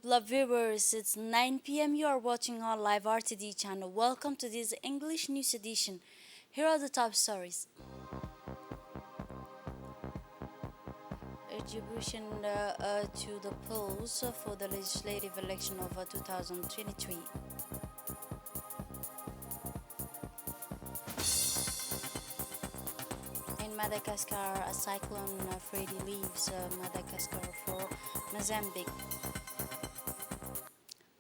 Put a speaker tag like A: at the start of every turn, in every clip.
A: Love viewers, it's 9 p.m. You are watching our live RTD channel. Welcome to this English news edition. Here are the top stories. Attribution to the polls for the legislative election of 2023. In Madagascar, a cyclone Freddy leaves Madagascar for Mozambique.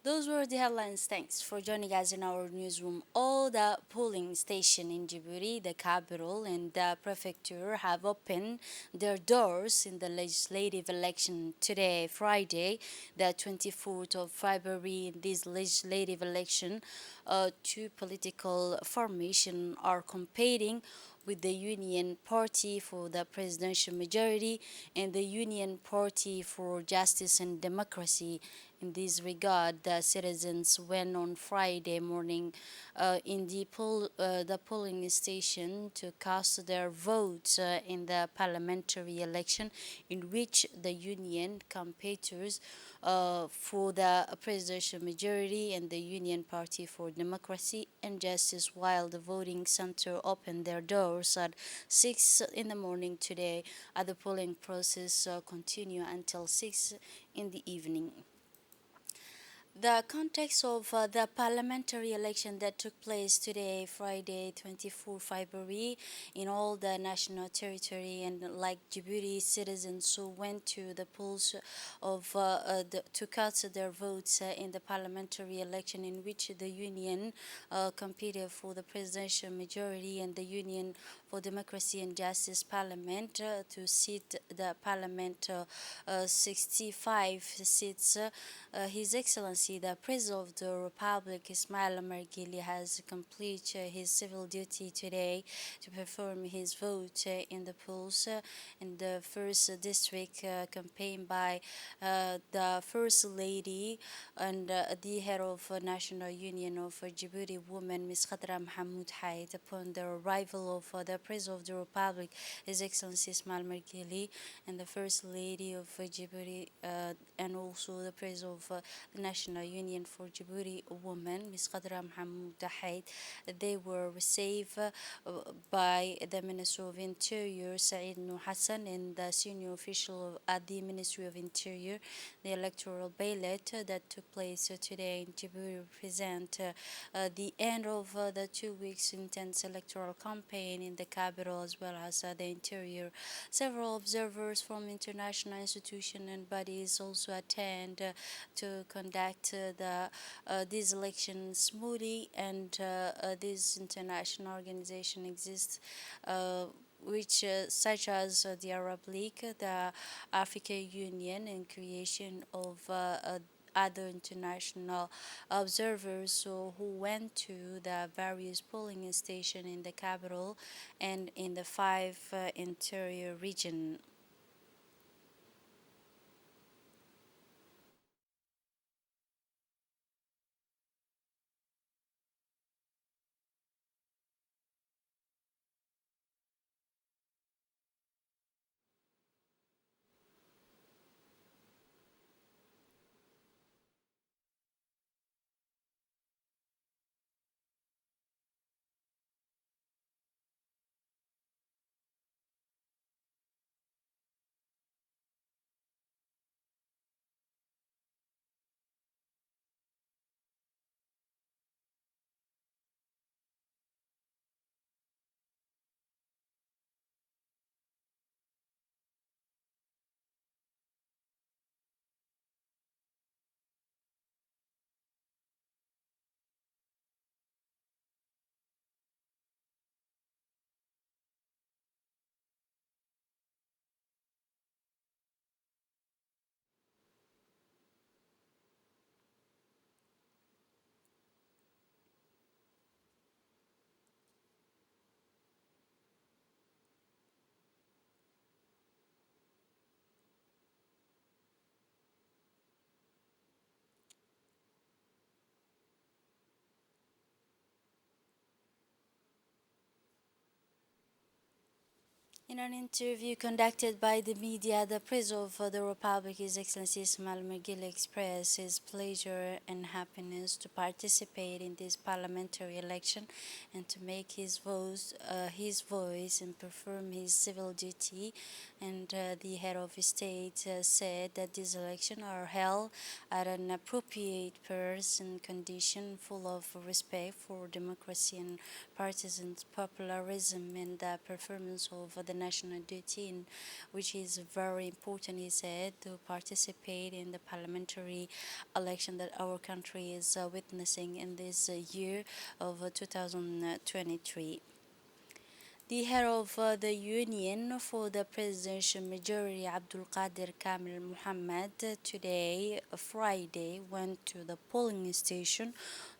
A: Those were the headlines. Thanks for joining us in our newsroom. All the polling stations in Djibouti, the capital, and the prefecture have opened their doors in the legislative election today, Friday, the 24th of February. In this legislative election, two political formations are competing with the Union Party for the presidential majority and the Union Party for Justice and Democracy. In this regard, the citizens went on Friday morning in the polling station to cast their votes in the parliamentary election, in which the Union competitors for the presidential majority and the Union Party for Democracy and Justice, while the voting center opened their doors at 6 in the morning today. The polling process continue until 6 in the evening. The context of the parliamentary election that took place today, Friday, 24 February, in all the national territory, and like Djibouti citizens who went to the polls to cast their votes in the parliamentary election, in which the Union competed for the presidential majority and the Union for Democracy and Justice Parliament to seat the Parliament 65 seats. His Excellency, the President of the Republic, Ismail Omar Guelleh, has completed his civil duty today to perform his vote in the polls in the first district campaign by the First Lady and the head of National Union of Djibouti Women, Ms. Khadra Mohamed Haid, upon the arrival of the President of the Republic, His Excellency Ismail Omar Guelleh, and the First Lady of Djibouti, and also the President of the National Union for Djibouti Women, Ms. Khadra Mohamed Haid. They were received by the Minister of Interior, Saeed Noor Hassan, and the senior official at the Ministry of Interior. The electoral ballot that took place today in Djibouti represent the end of the 2 weeks intense electoral campaign in the capital as well as the interior. Several observers from international institutions and bodies also attend to conduct these elections smoothly, and this international organization exists which such as the Arab League, the African Union, and creation of other international observers who went to the various polling stations in the capital and in the five interior region. In an interview conducted by the media, the President of the Republic, His Excellency Ismail Magil, expressed his pleasure and happiness to participate in this parliamentary election and to make his voice and perform his civil duty. And the head of state said that these elections are held at an appropriate pace and condition full of respect for democracy and partisan popularism and the performance of the national duty, which is very important, he said, to participate in the parliamentary election that our country is witnessing in this year of 2023. The head of the Union for the Presidential Majority, Abdul Qadir Kamil Muhammad, today, Friday, went to the polling station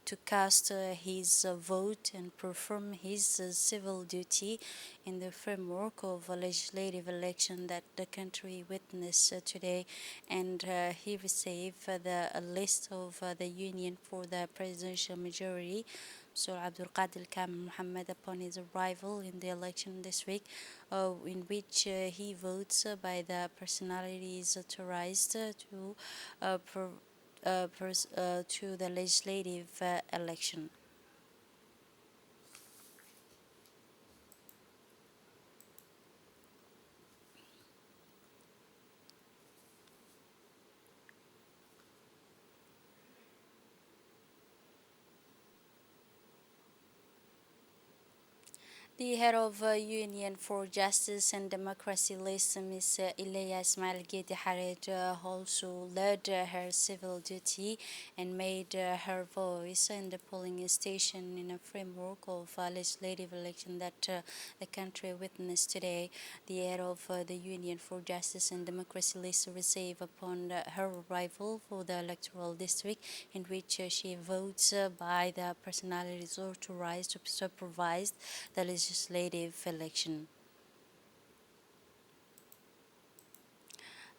A: to cast his vote and perform his civil duty in the framework of a legislative election that the country witnessed today. And he received the list of the Union for the Presidential Majority. So Abdul Qadir Kamil Muhammad, upon his arrival in the election this week, in which he votes by the personalities authorized to the legislative election. The head of Union for Justice and Democracy, Ms. Ileya Ismail Gedi Hared, also led her civil duty and made her voice in the polling station in a framework of legislative election that the country witnessed today. The head of the Union for Justice and Democracy, Lisa, received upon her arrival for the electoral district in which she votes by the personalities authorized to supervise the legislative election.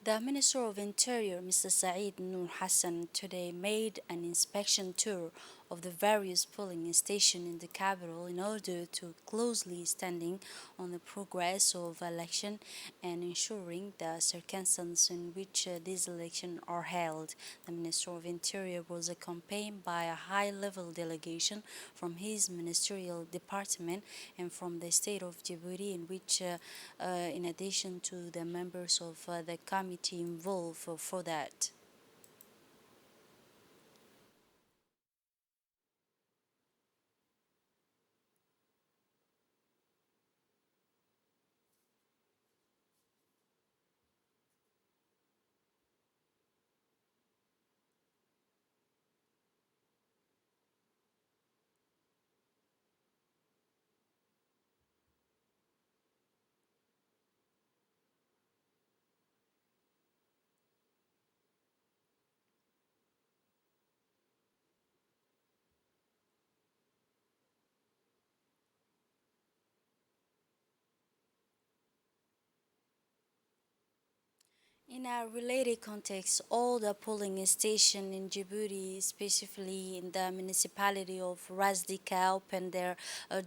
A: The Minister of Interior, Mr. Saeed Nur Hassan, today made an inspection tour of the various polling stations in the capital in order to closely standing on the progress of election and ensuring the circumstances in which these elections are held. The Minister of Interior was accompanied by a high-level delegation from his ministerial department and from the state of Djibouti, in which, in addition to the members of the committee involved for that. In a related context, all the polling stations in Djibouti, specifically in the municipality of Razdika, opened their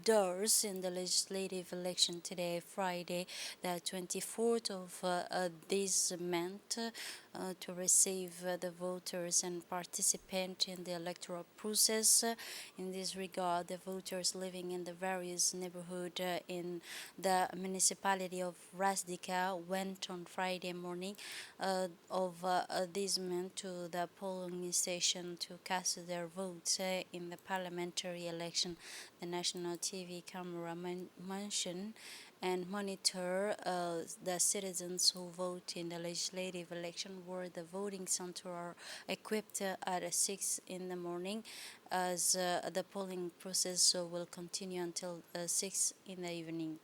A: doors in the legislative election today, Friday, the 24th of this month, to receive the voters and participate in the electoral process. In this regard, the voters living in the various neighborhoods in the municipality of Razdika went on Friday morning of this month to the polling station to cast their votes in the parliamentary election. The national TV camera mentioned and monitor the citizens who vote in the legislative election, where the voting center are equipped at 6 in the morning, as the polling process will continue until 6 in the evening.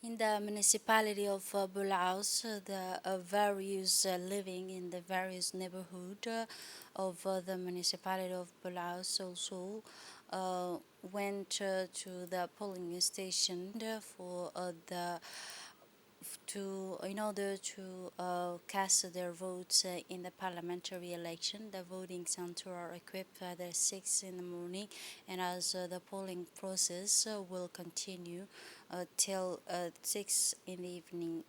A: In the municipality of Bulaus, the various living in the various neighborhood of the municipality of Bulaus also went to the polling station for the to in order to cast their votes in the parliamentary election. The voting center are equipped at 6 in the morning, and as the polling process will continue till 6 in the evening.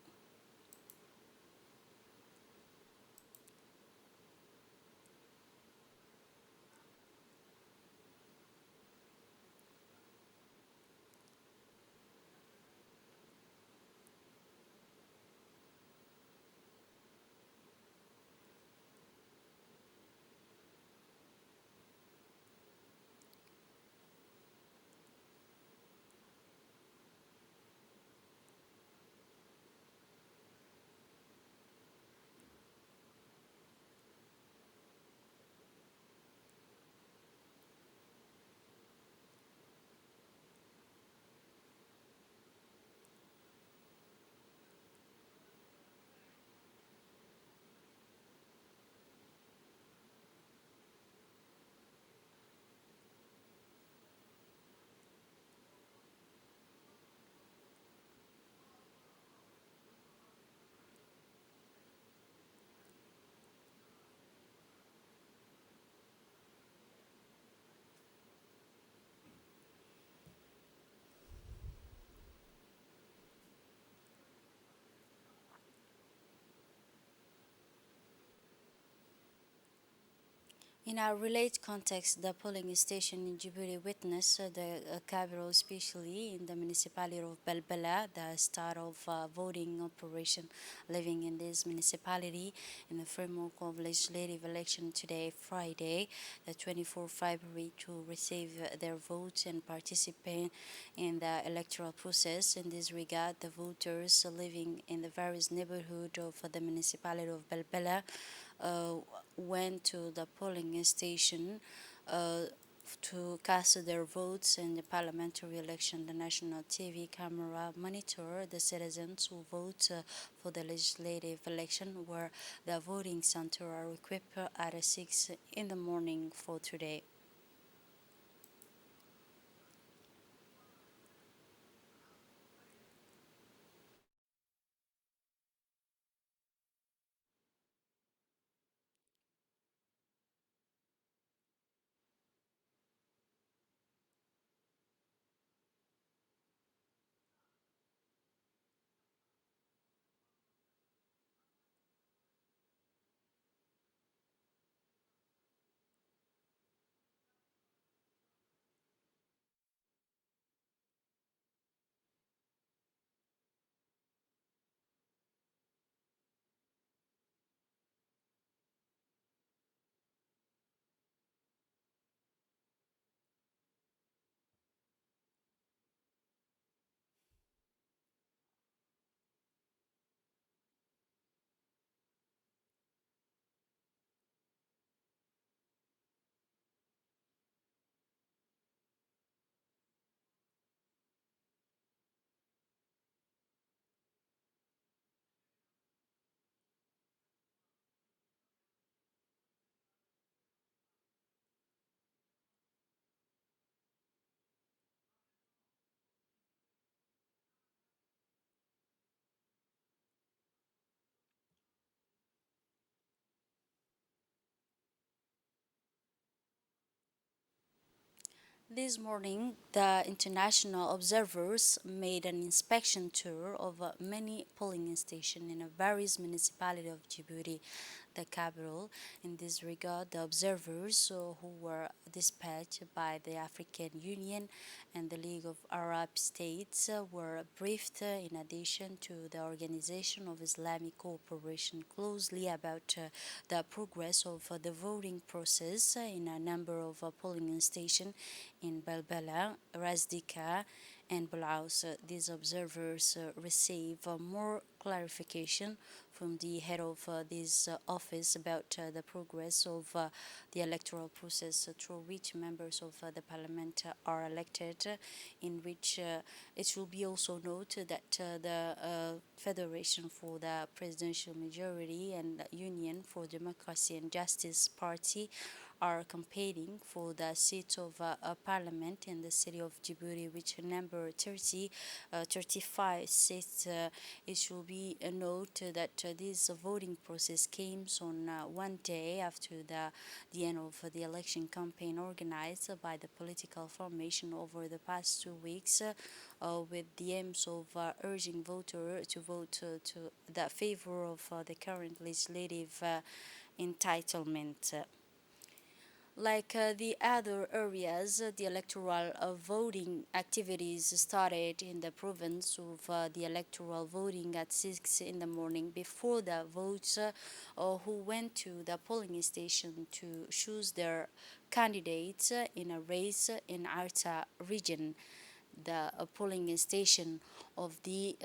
A: In our related context, the polling station in Djibouti witnessed the capital, especially in the municipality of Belbela, the start of voting operation living in this municipality in the framework of legislative election today, Friday, the 24th February, to receive their votes and participate in the electoral process. In this regard, the voters living in the various neighborhoods of the municipality of Belbela uh, went to the polling station uh, to cast their votes in the parliamentary election. The national TV camera monitor the citizens who vote for the legislative election, where the voting center are equipped at 6 in the morning for today. This morning, the international observers made an inspection tour of many polling stations in various municipalities of Djibouti, the capital. In this regard, the observers who were dispatched by the African Union and the League of Arab States were briefed in addition to the Organization of Islamic Cooperation closely about the progress of the voting process in a number of polling stations in Balbala, Razdika, and Bulaus. These observers receive more clarification from the head of this office about the progress of the electoral process through which members of the parliament are elected, in which it should be also noted that the Federation for the Presidential Majority and Union for Democracy and Justice Party are campaigning for the seat of parliament in the city of Djibouti, which number 35 seats. It should be a note that this voting process came on one day after the end of the election campaign organized by the political formation over the past 2 weeks, with the aims of urging voters to vote to the favor of the current legislative entitlement. Like the other areas, the electoral voting activities started in the province of the electoral voting at 6 in the morning before the votes, who went to the polling station to choose their candidates in a race in Arta region. The polling station of the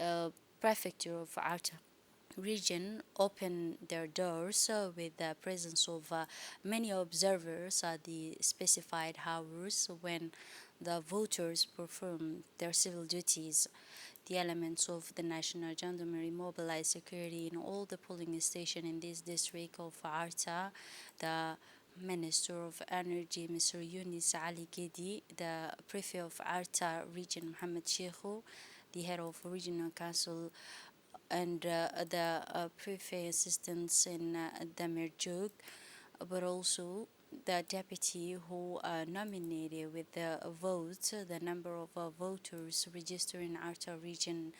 A: prefecture of Arta region opened their doors with the presence of many observers at the specified hours when the voters performed their civil duties. The elements of the National Gendarmerie mobilized security in all the polling stations in this district of Arta. The Minister of Energy, Mr. Yunis Ali Gedi, the Prefect of Arta region, Mohammed Sheikhu, the head of Regional Council, and the prefect assistants in Damirjoog, but also the deputy who nominated with the votes the number of voters registered in Arta region.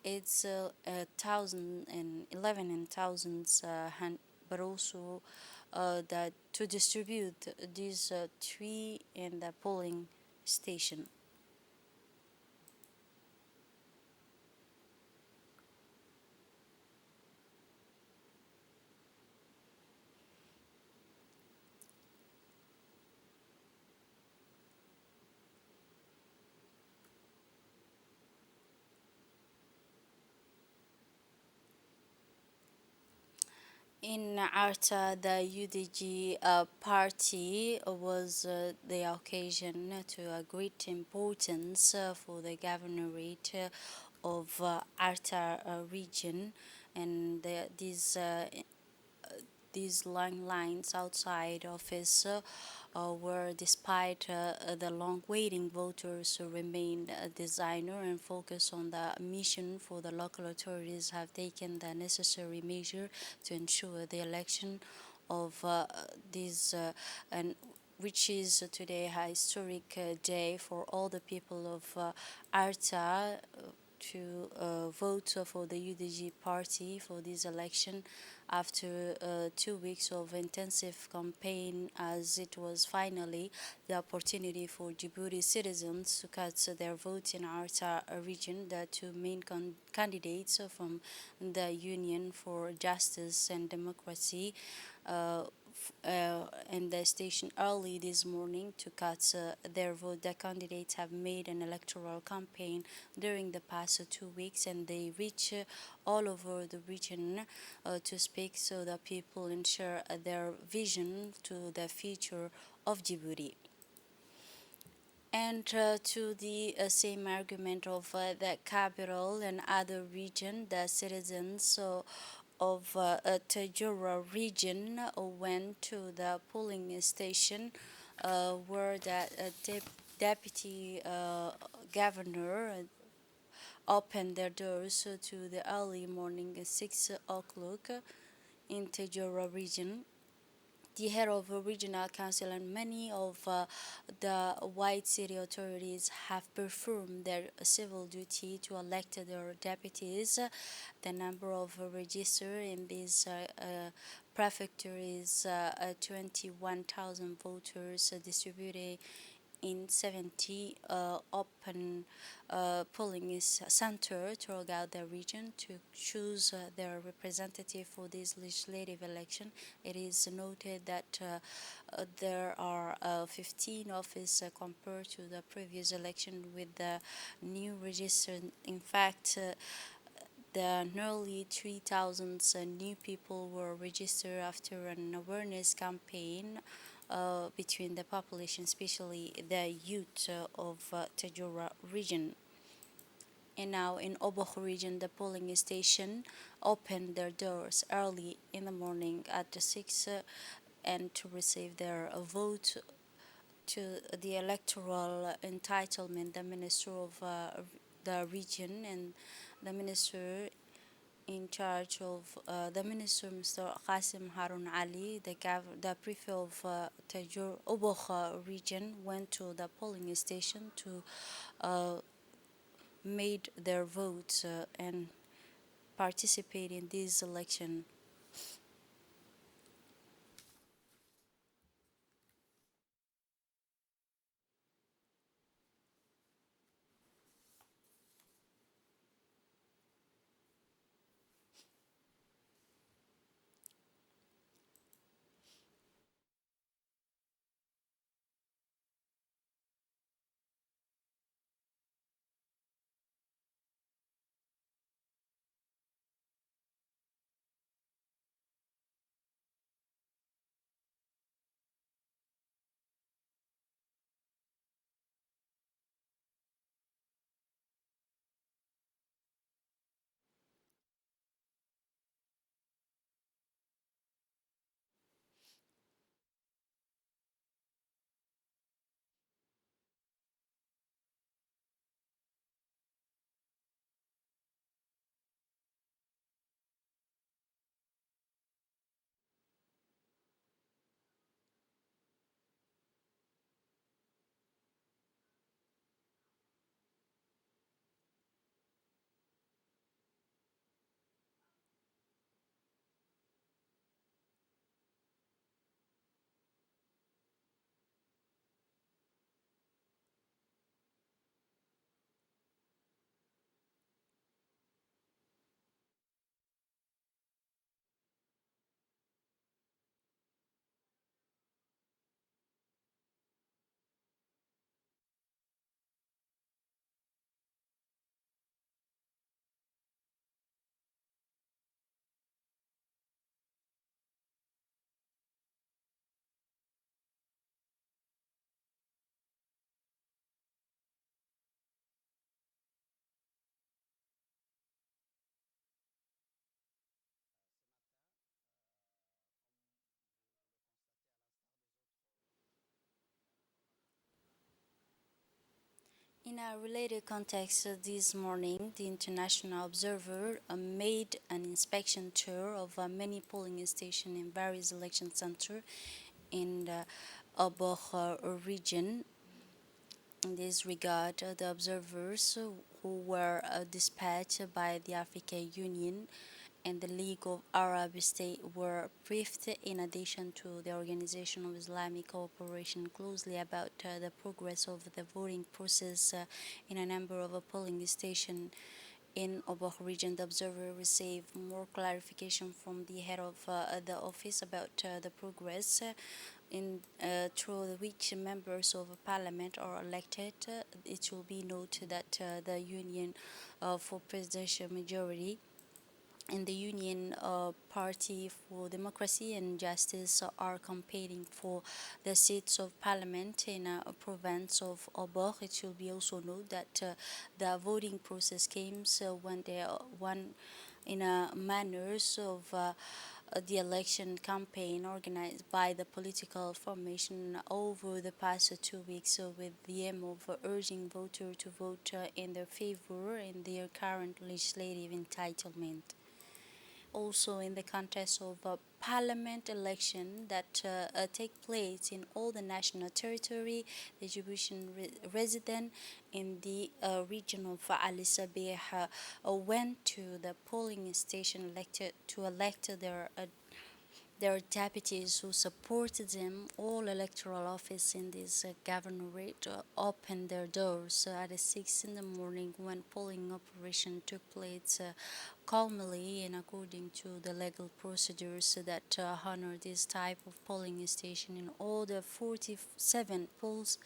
A: It's 1,011 and thousands, but also that to distribute these three in the polling station. In Arta, the UDG party was the occasion to a great importance for the governorate of Arta region, and these long lines outside office were, despite the long waiting, voters who remained a designer and focused on the mission for the local authorities have taken the necessary measure to ensure the election of this and which is today a historic day for all the people of Arta to vote for the UDG party for this election after 2 weeks of intensive campaign, as it was finally the opportunity for Djibouti citizens to cast their vote in Arta region. The two main candidates from the Union for Justice and Democracy in the station early this morning to cast their vote. The candidates have made an electoral campaign during the past 2 weeks, and they reach all over the region to speak so that people ensure their vision to the future of Djibouti. And to the same argument of the capital and other region, the citizens of Tajura region went to the polling station where the deputy governor opened their doors to the early morning 6 o'clock in Tajura region. The head of a regional council and many of the white city authorities have performed their civil duty to elect their deputies. The number of registered in this prefecture is 21,000 voters distributed in 70 open polling center throughout the region to choose their representative for this legislative election. It is noted that there are 15 offices compared to the previous election with the new register. In fact, the nearly 3,000 new people were registered after an awareness campaign between the population, especially the youth of Tajura region. And now in Oboh region, the polling station opened their doors early in the morning at 6 and to receive their vote to the electoral entitlement. The minister of the region and the minister in charge of the minister, Mr. Qasim Harun Ali, the prefect of Tajur Oboch region, went to the polling station to uh, made their votes and participate in this election. In a related context, this morning, the International Observer made an inspection tour of many polling stations in various election centers in the Aboch region. In this regard, the observers who were dispatched by the African Union and the League of Arab States were briefed in addition to the Organization of Islamic Cooperation closely about the progress of the voting process in a number of polling stations in Oboh region. The observer received more clarification from the head of the office about the progress in through which members of parliament are elected. It will be noted that the Union for Presidential Majority and the Union Party for Democracy and Justice are campaigning for the seats of parliament in a province of Obor. It should be also noted that the voting process came when they one in a manners of the election campaign organized by the political formation over the past 2 weeks with the aim of urging voters to vote in their favor in their current legislative entitlement. Also in the context of a parliament election that take place in all the national territory, the Djiboutian resident in the region of Ali Sabeh went to the polling station elected to elect their their deputies who supported them. All electoral office in this governorate opened their doors at 6 in the morning when polling operation took place calmly and according to the legal procedures that honor this type of polling station. In all the 47 polls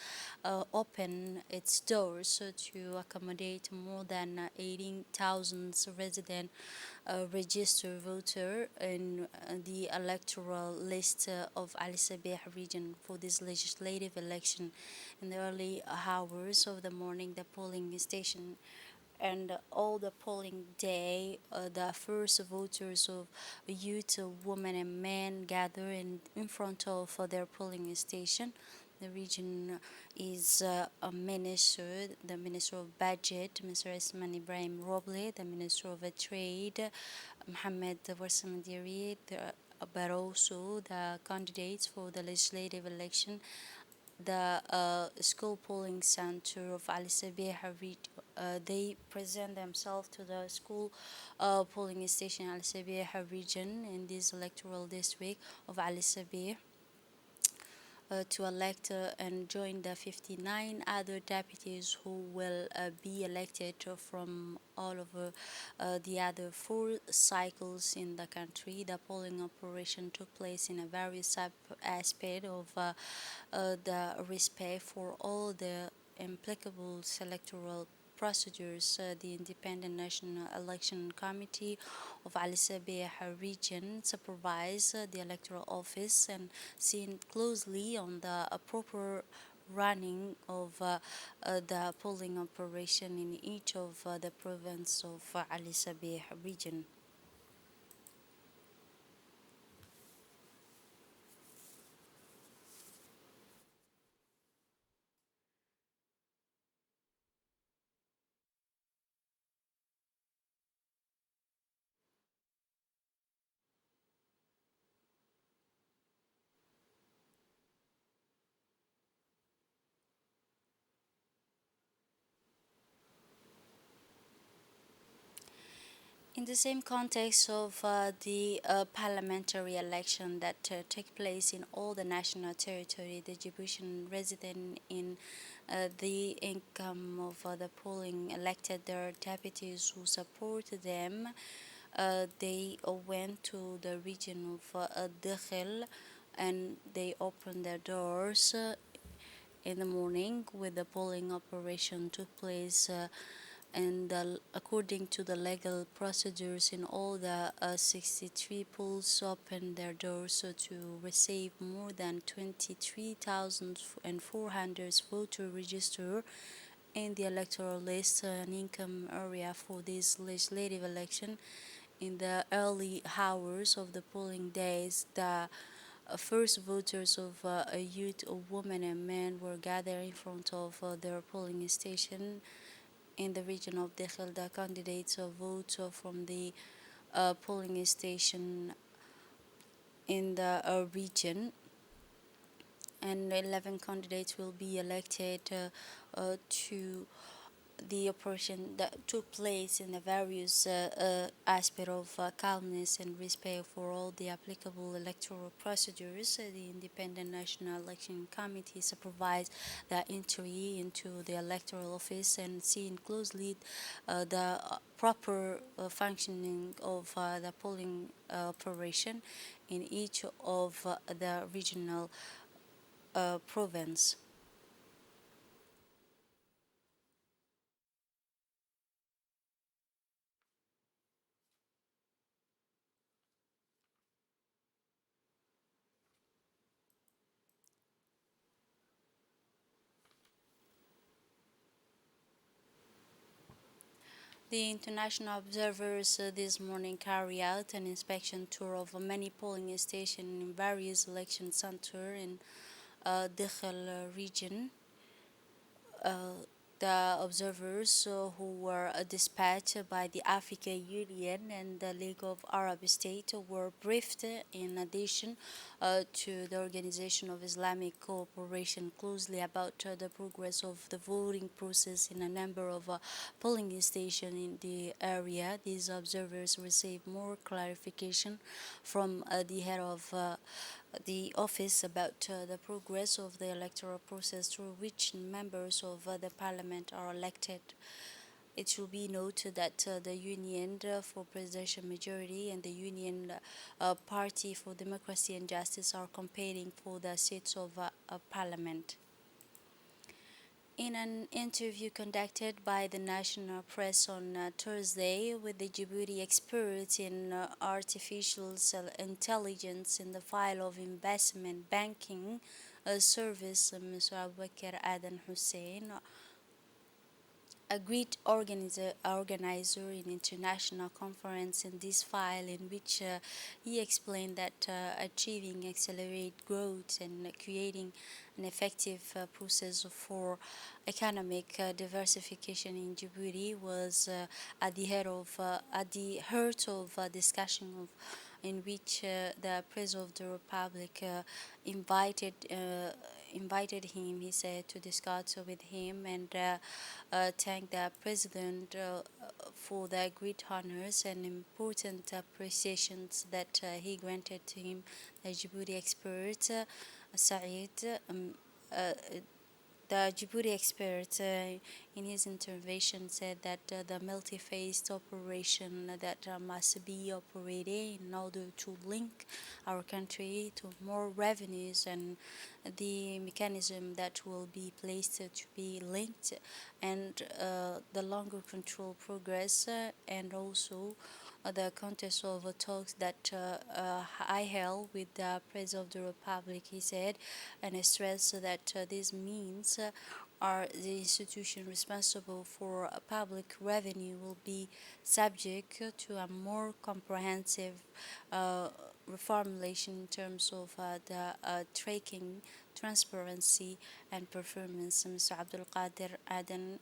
A: open its doors to accommodate more than 18,000 residents registered voter in the electoral list of Ali Sabeh region for this legislative election. In the early hours of the morning, the polling station and all the polling day, the first voters of youth, women, and men gather in front of their polling station. The region is a minister, the Minister of Budget, Mr. Isman Ibrahim Roble, the Minister of Trade, Mohammed Warsamadiri, but also the candidates for the legislative election. The school polling center of Ali Sabiha they present themselves to the school polling station Ali Sabiha region in this electoral district of Ali Sabih to elect and join the 59 other deputies who will be elected from all over the other four cycles in the country. The polling operation took place in a various aspect of the respect for all the applicable electoral procedures. The Independent National Election Committee of Ali Sabeh region supervise the electoral office and seen closely on the proper running of the polling operation in each of the province of Ali Sabeh region. In the same context of the parliamentary election that take place in all the national territory, the Djiboutian resident in the income of the polling elected their deputies who supported them. They went to the region of Dakhel and they opened their doors in the morning with the polling operation took place and according to the legal procedures in all the 63 polls opened their doors to receive more than 23,400 voter register in the electoral list and income area for this legislative election. In the early hours of the polling days, the first voters of a youth, women, and men were gathered in front of their polling station in the region of Dekhel. The candidates vote from the polling station in the region, and 11 candidates will be elected to the operation that took place in the various aspect of calmness and respect for all the applicable electoral procedures. The Independent National Election Committee supervised the entry into the electoral office and seeing closely the proper functioning of the polling operation in each of the regional province. The international observers this morning carry out an inspection tour of many polling stations in various election centers in Dakhel region. The observers who were dispatched by the African Union and the League of Arab States were briefed in addition to the Organization of Islamic Cooperation closely about the progress of the voting process in a number of polling stations in the area. These observers received more clarification from the head of the office about the progress of the electoral process through which members of the parliament are elected. It should be noted that the Union for Presidential Majority and the Union Party for Democracy and Justice are competing for the seats of parliament. In an interview conducted by the national press on Thursday with the Djibouti expert in artificial intelligence in the file of investment banking service, Mr. Abubakar Adan Hussein, a great organizer in international conference in this file in which he explained that achieving accelerate growth and creating an effective process for economic diversification in Djibouti was at the heart of discussion of in which the President of the Republic invited him, he said, to discuss with him and thank the President for the great honors and important appreciations that he granted to him. The Djibouti expert, Saeed, uh, the Djibouti expert, in his intervention, said that the multi-phased operation that must be operated in order to link our country to more revenues and the mechanism that will be placed to be linked and the longer control progress and also the context of talks that I held with the President of the Republic, he said, and I stressed that this means are the institution responsible for public revenue will be subject to a more comprehensive reformulation in terms of the tracking, transparency, and performance. Mr. Abdul Qadir Aden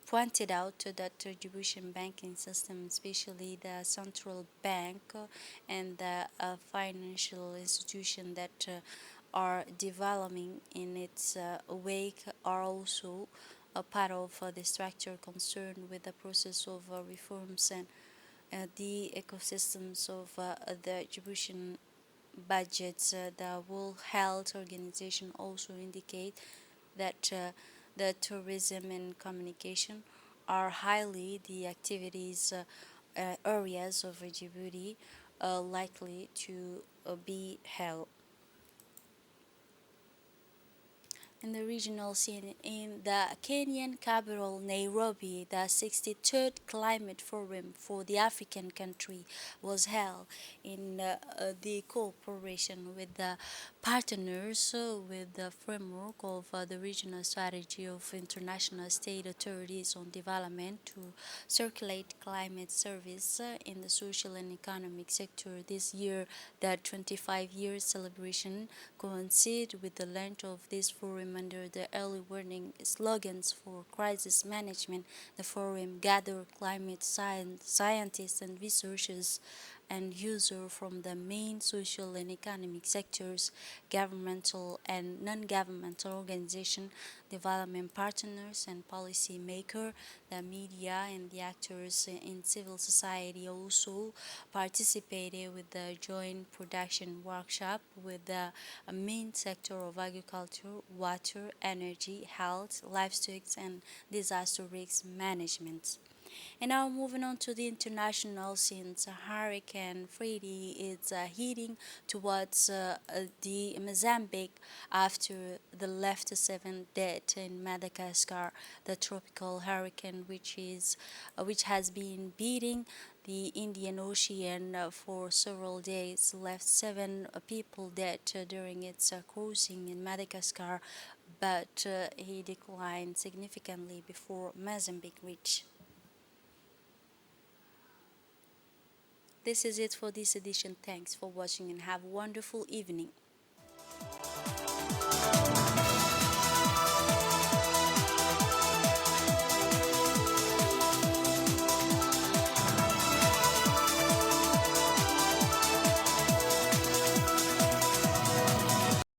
A: pointed out that the Djiboutian banking system, especially the central bank and the financial institution that are developing in its wake, are also a part of the structure concerned with the process of reforms and the ecosystems of the Djiboutian budgets. The World Health Organization also indicate that the tourism and communication are highly the activities areas of Djibouti likely to be held. In the regional scene in the Kenyan capital Nairobi, the 63rd Climate Forum for the African country was held in the cooperation with the partners with the framework of the regional strategy of international state authorities on development to circulate climate service in the social and economic sector. This year, the 25-year celebration coincide with the launch of this forum under the early warning slogans for crisis management. The forum gathered climate scientists and researchers and users from the main social and economic sectors, governmental and non-governmental organizations, development partners and policy makers, the media and the actors in civil society also participated with the joint production workshop with the main sector of agriculture, water, energy, health, livestock and disaster risk management. And now moving on to the international scenes, Hurricane Freddy is heading towards the Mozambique after the left seven dead in Madagascar. The tropical hurricane, which has been beating the Indian Ocean for several days, left seven people dead during its cruising in Madagascar, but he declined significantly before Mozambique reached. This is it for this edition. Thanks for watching and have a wonderful evening.